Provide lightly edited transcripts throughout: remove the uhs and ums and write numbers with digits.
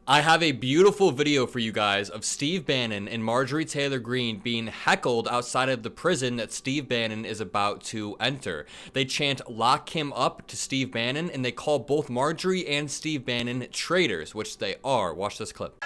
I have a beautiful video for you guys of Steve Bannon and Marjorie Taylor Greene being heckled outside of the prison that Steve Bannon is about to enter. They chant "lock him up" to Steve Bannon, and they call both Marjorie and Steve Bannon traitors, which they are. Watch this clip.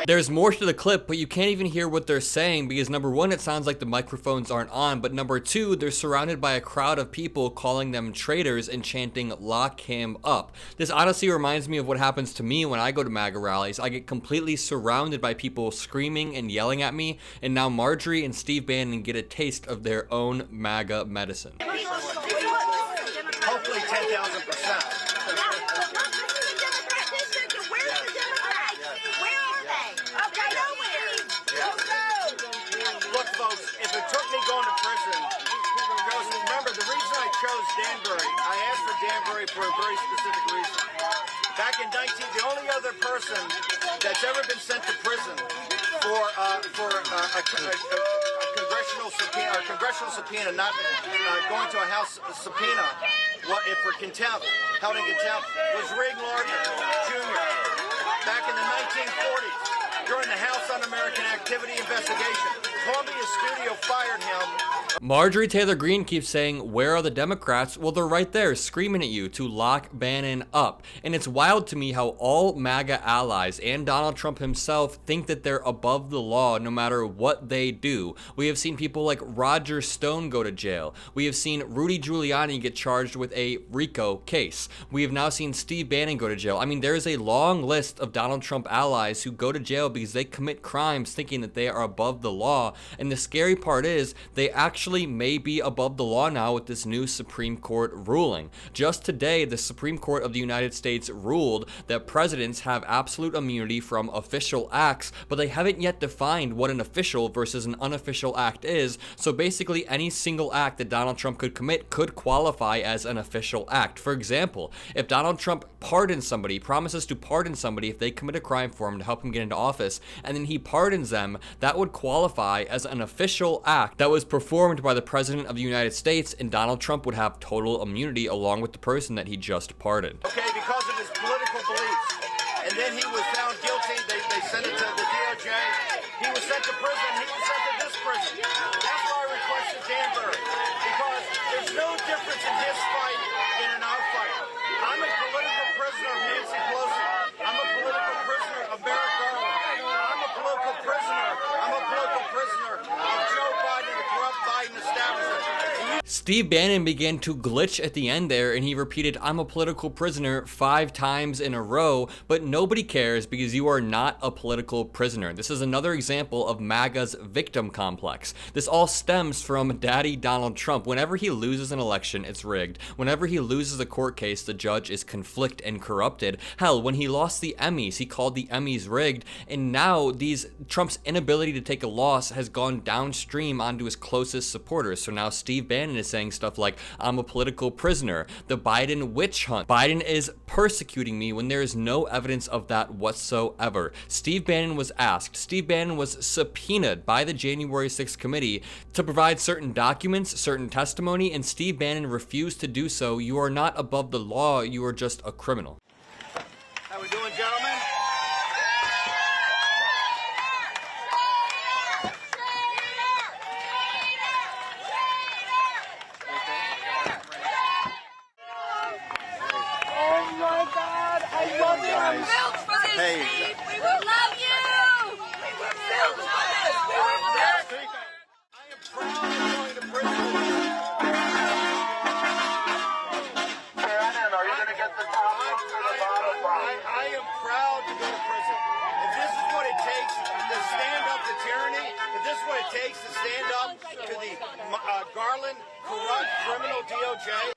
There's more to the clip, but you can't even hear what they're saying because number one, it sounds like the microphones aren't on, but number two, they're surrounded by a crowd of people calling them traitors and chanting "lock him up." This honestly reminds me of what happens to me when I go to MAGA rallies. I get completely surrounded by people screaming and yelling at me, and now Marjorie and Steve Bannon get a taste of their own MAGA medicine. Hopefully 10,000%. Look, folks, if it took me going to prison, because remember, the reason I chose Danbury, I asked for Danbury for a very specific reason. Back in the only other person that's ever been sent to prison for a congressional subpoena, not going to a House subpoena, for contempt, held in contempt, was Reagan Jr. Back in the 1940s. During the House Un-American Activity investigation, Columbia Studio fired him. Marjorie Taylor Greene keeps saying, "Where are the Democrats?" Well, they're right there screaming at you to lock Bannon up. And it's wild to me how all MAGA allies and Donald Trump himself think that they're above the law no matter what they do. We have seen people like Roger Stone go to jail. We have seen Rudy Giuliani get charged with a RICO case. We have now seen Steve Bannon go to jail. I mean, there is a long list of Donald Trump allies who go to jail because they commit crimes thinking that they are above the law. And the scary part is they actually may be above the law now with this new Supreme Court ruling. Just today, the Supreme Court of the United States ruled that presidents have absolute immunity from official acts, but they haven't yet defined what an official versus an unofficial act is. So basically, any single act that Donald Trump could commit could qualify as an official act. For example, if Donald Trump pardons somebody, promises to pardon somebody if they commit a crime for him to help him get into office, and then he pardons them, that would qualify as an official act that was performed by the President of the United States, and Donald Trump would have total immunity along with the person that he just pardoned. Okay, because of his political beliefs. And then he was found guilty. They sent it to the DOJ. He was sent to prison. He was sent to this prison. That's why I requested Danbury, because there's no difference in his fight and in our fight. I'm a political prisoner of Nancy Pelosi. I'm a political prisoner of Merrick Garland. I'm a political prisoner of Joe Biden, the corrupt Biden establishment. Steve Bannon began to glitch at the end there, and he repeated, "I'm a political prisoner" 5 times in a row, but nobody cares because you are not a political prisoner. This is another example of MAGA's victim complex. This all stems from Daddy Donald Trump. Whenever he loses an election, it's rigged. Whenever he loses a court case, the judge is conflict and corrupted. Hell, when he lost the Emmys, he called the Emmys rigged, and now Trump's inability to take a loss has gone downstream onto his closest supporters. So now Steve Bannon is saying stuff like, "I'm a political prisoner," the Biden witch hunt, Biden is persecuting me, when there is no evidence of that whatsoever. Steve Bannon was subpoenaed by the January 6th committee to provide certain documents, certain testimony, and Steve Bannon refused to do so. You are not above the law, you are just a criminal. How we doing, gentlemen? Built for this, Hey. Steve. We will love you. We were built for this. We were built for this. I am proud of going to prison. Bannon, are you going to get the top one to the bottom line? I am proud to go to prison. If this is what it takes to stand up to tyranny, if this is what it takes to stand up to the Garland, corrupt, criminal DOJ.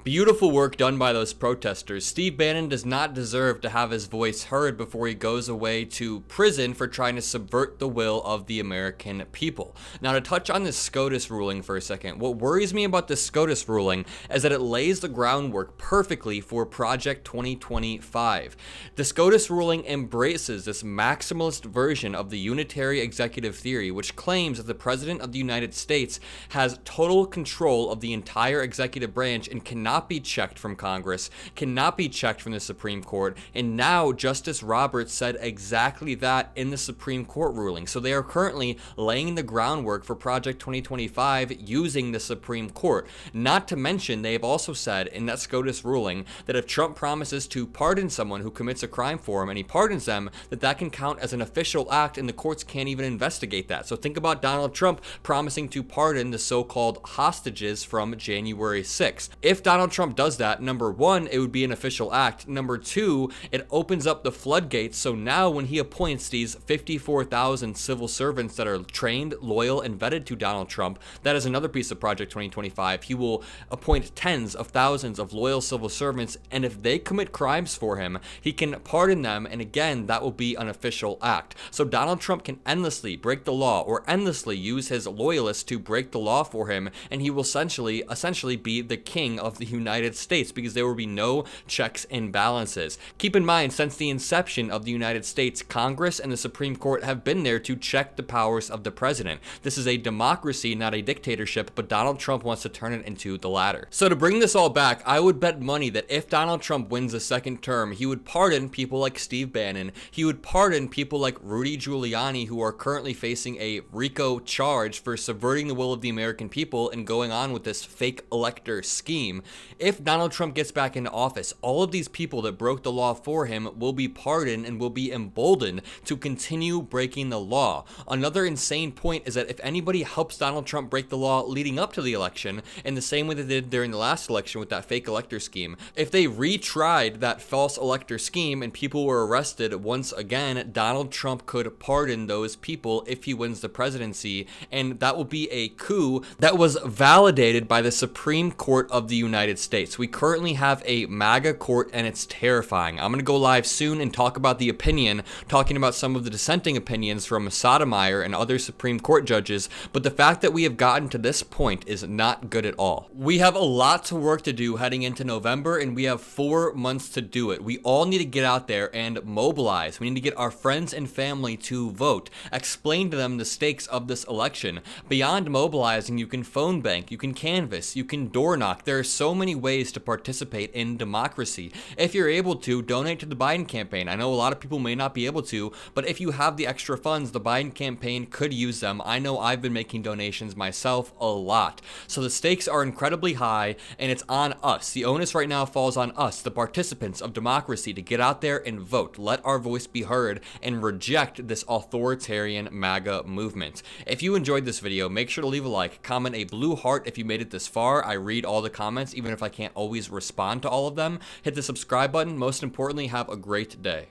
Beautiful work done by those protesters. Steve Bannon does not deserve to have his voice heard before he goes away to prison for trying to subvert the will of the American people. Now, to touch on this SCOTUS ruling for a second, what worries me about this SCOTUS ruling is that it lays the groundwork perfectly for Project 2025. The SCOTUS ruling embraces this maximalist version of the unitary executive theory, which claims that the President of the United States has total control of the entire executive branch and cannot be checked from Congress, cannot be checked from the Supreme Court, and now Justice Roberts said exactly that in the Supreme Court ruling. So they are currently laying the groundwork for Project 2025 using the Supreme Court. Not to mention, they have also said in that SCOTUS ruling that if Trump promises to pardon someone who commits a crime for him and he pardons them, that can count as an official act and the courts can't even investigate that. So think about Donald Trump promising to pardon the so-called hostages from January 6th. If Donald Trump does that, number one, it would be an official act. Number two, it opens up the floodgates. So now when he appoints these 54,000 civil servants that are trained, loyal, and vetted to Donald Trump, that is another piece of Project 2025. He will appoint tens of thousands of loyal civil servants, and if they commit crimes for him, he can pardon them, and again, that will be an official act. So Donald Trump can endlessly break the law or endlessly use his loyalists to break the law for him, and he will essentially be the king of the United States because there will be no checks and balances. Keep in mind, since the inception of the United States, Congress and the Supreme Court have been there to check the powers of the president. This is a democracy, not a dictatorship, but Donald Trump wants to turn it into the latter. So to bring this all back, I would bet money that if Donald Trump wins a second term, he would pardon people like Steve Bannon, he would pardon people like Rudy Giuliani, who are currently facing a RICO charge for subverting the will of the American people and going on with this fake elector scheme. If Donald Trump gets back into office, all of these people that broke the law for him will be pardoned and will be emboldened to continue breaking the law. Another insane point is that if anybody helps Donald Trump break the law leading up to the election, in the same way they did during the last election with that fake elector scheme, if they retried that false elector scheme and people were arrested once again, Donald Trump could pardon those people if he wins the presidency, and that will be a coup that was validated by the Supreme Court of the United States. We currently have a MAGA court, and it's terrifying. I'm going to go live soon and talk about the opinion, talking about some of the dissenting opinions from Sotomayor and other Supreme Court judges, but the fact that we have gotten to this point is not good at all. We have a lot of work to do heading into November, and we have 4 months to do it. We all need to get out there and mobilize. We need to get our friends and family to vote. Explain to them the stakes of this election. Beyond mobilizing, you can phone bank, you can canvass, you can door knock. There are so many ways to participate in democracy. If you're able to, donate to the Biden campaign. I know a lot of people may not be able to, but if you have the extra funds, the Biden campaign could use them. I know I've been making donations myself a lot. So the stakes are incredibly high, and it's on us. The onus right now falls on us, the participants of democracy, to get out there and vote. Let our voice be heard and reject this authoritarian MAGA movement. If you enjoyed this video, make sure to leave a like, comment a blue heart if you made it this far. I read all the comments, even if I can't always respond to all of them. Hit the subscribe button. Most importantly, have a great day.